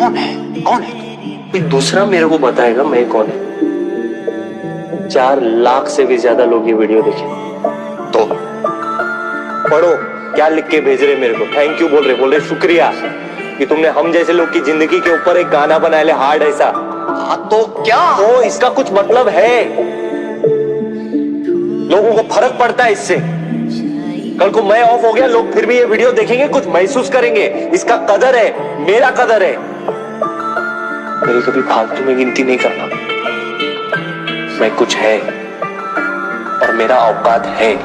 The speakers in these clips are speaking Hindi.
कौन है? कौन है? कोई दूसरा मेरे को बताएगा मैं कौन है। 4 लाख से भी ज्यादा लोग ये वीडियो देखे। तो पढ़ो क्या लिख के भेज रहे मेरे को। थैंक यू बोल रहे शुक्रिया कि तुमने हम जैसे लोग की जिंदगी के ऊपर एक गाना बनाया ले हार्ड ऐसा। हाँ तो क्या? तो इसका कुछ मतलब है, लोगों को फर्क पड़ता है इससे। कल को मैं ऑफ हो गया, लोग फिर भी ये वीडियो देखेंगे, कुछ महसूस करेंगे। इसका कदर है, मेरा कदर है। मेरी कभी फालतू में गिनती नहीं करना। मैं कुछ है और मेरा औकात है।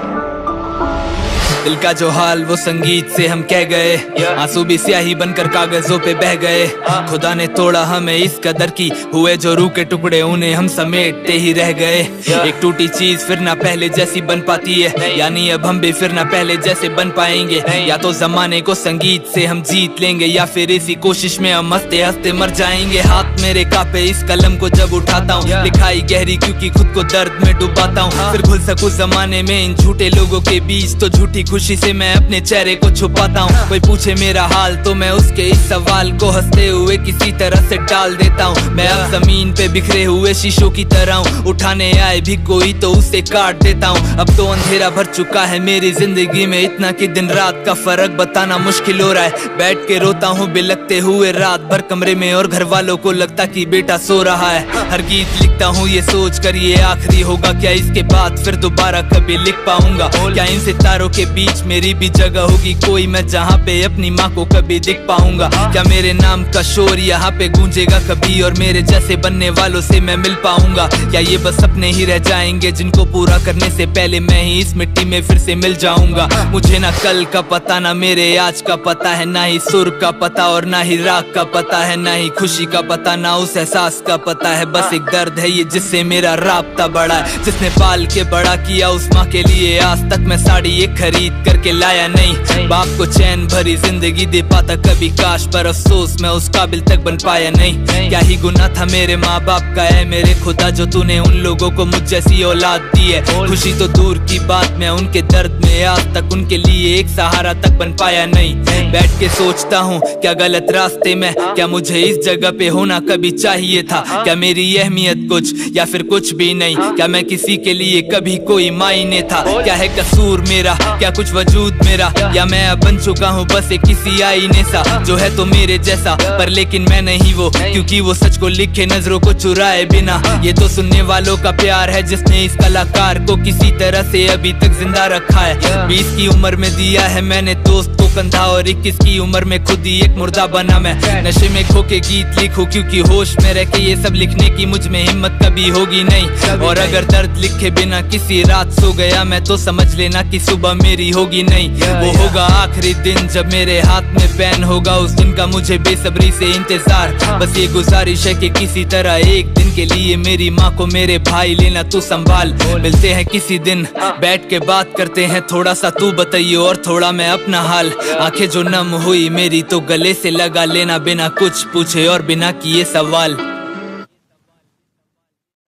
दिल का जो हाल वो संगीत से हम कह गए, आंसू भी स्याही बनकर कागजों पे बह गए। खुदा ने तोड़ा हमें इस कदर की, हुए जो रूह के टुकड़े उन्हें हम समेटते ही रह गए। एक टूटी चीज फिर ना पहले जैसी बन पाती है, यानी अब हम भी फिर ना पहले जैसे बन पाएंगे। या तो जमाने को संगीत से हम जीत लेंगे, या फिर इसी कोशिश में हम हंसते हंसते मर जाएंगे। हाथ मेरे कांपे इस कलम को जब उठाता हूँ, लिखाई गहरी क्योंकि खुद को दर्द में डुबाता हूँ। फिर घुल सकूं जमाने में इन झूठे लोगों के बीच, तो झूठी खुशी से मैं अपने चेहरे को छुपाता हूँ। कोई पूछे मेरा हाल तो मैं उसके इस सवाल को हंसते हुए किसी तरह से टाल देता हूँ। मैं अब जमीन पे बिखरे हुए शीशों की तरह हूँ, उठाने आए भी कोई तो उसे काट देता हूँ। अब तो अंधेरा भर चुका है मेरी जिंदगी में, इतना कि दिन रात का फर्क बताना मुश्किल हो रहा है। बैठ के रोता हूँ बिलखते हुए रात भर कमरे में, और घर वालों को लगता कि बेटा सो रहा है। हर गीत लिखता हूँ ये सोच कर ये आखिरी होगा, क्या इसके बाद फिर दोबारा कभी लिख पाऊंगा? क्या इन सितारों के बीच मेरी भी जगह होगी कोई, मैं जहाँ पे अपनी माँ को कभी दिख पाऊंगा? क्या मेरे नाम का शोर यहाँ पे गूंजेगा कभी, और मेरे जैसे बनने वालों से मैं मिल पाऊंगा? क्या ये बस सपने ही रह जाएंगे जिनको पूरा करने से पहले मैं ही इस मिट्टी में फिर से मिल जाऊंगा? मुझे ना कल का पता ना मेरे आज का पता है, ना ही सुर का पता और ना ही राग का पता है, ना ही खुशी का पता ना उस एहसास का पता है। बस एक दर्द है ये जिससे मेरा राब्ता बढ़ा है, जिसने पाल के बड़ा किया उस माँ के लिए। आज तक मैं साड़ी एक खरीद करके लाया नहीं, बाप को चैन भरी जिंदगी दे पाता कभी काश, पर अफसोस मैं उस काबिल तक बन पाया नहीं। क्या ही गुनाह था मेरे माँ बाप का है मेरे खुदा, जो तूने उन लोगों को मुझ जैसी औलाद दी है। खुशी तो दूर की बात, मैं उनके दर्द में आज तक उनके लिए एक सहारा तक बन पाया नहीं। बैठ के सोचता हूँ क्या गलत रास्ते में, क्या मुझे इस जगह पे होना कभी चाहिए था? क्या मेरी अहमियत कुछ या फिर कुछ भी नहीं? क्या मैं किसी के लिए कभी कोई मायने था? क्या है कसूर मेरा, क्या कुछ वजूद मेरा, या मैं अब बन चुका हूँ बस एक किसी आईने सा, जो है तो मेरे जैसा पर लेकिन मैं नहीं वो, क्योंकि वो सच को लिखे नजरों को चुराए बिना। ये तो सुनने वालों का प्यार है जिसने इस कलाकार को किसी तरह से अभी तक जिंदा रखा है। 20 की उम्र में दिया है मैंने दोस्त को कंधा, और 21 की उम्र में खुद ही एक मुर्दा बना मैं। नशे में खो के गीत लिखूं क्योंकि होश में रह के ये सब लिखने की मुझ में हिम्मत कभी होगी नहीं। और अगर दर्द लिखे बिना किसी रात सो गया मैं, तो समझ लेना कि सुबह मेरी होगी नहीं। वो होगा आखिरी दिन जब मेरे हाथ में पेन होगा, उस दिन का मुझे बेसब्री से इंतजार। बस ये गुजारिश है कि किसी तरह एक दिन के लिए मेरी माँ को मेरे भाई लेना तू संभाल। मिलते हैं किसी दिन, बैठ के बात करते हैं, थोड़ा सा तू बताइए और थोड़ा मैं अपना हाल। आंखें जो नम हुई मेरी तो गले से लगा लेना, बिना कुछ पूछे और बिना किए सवाल।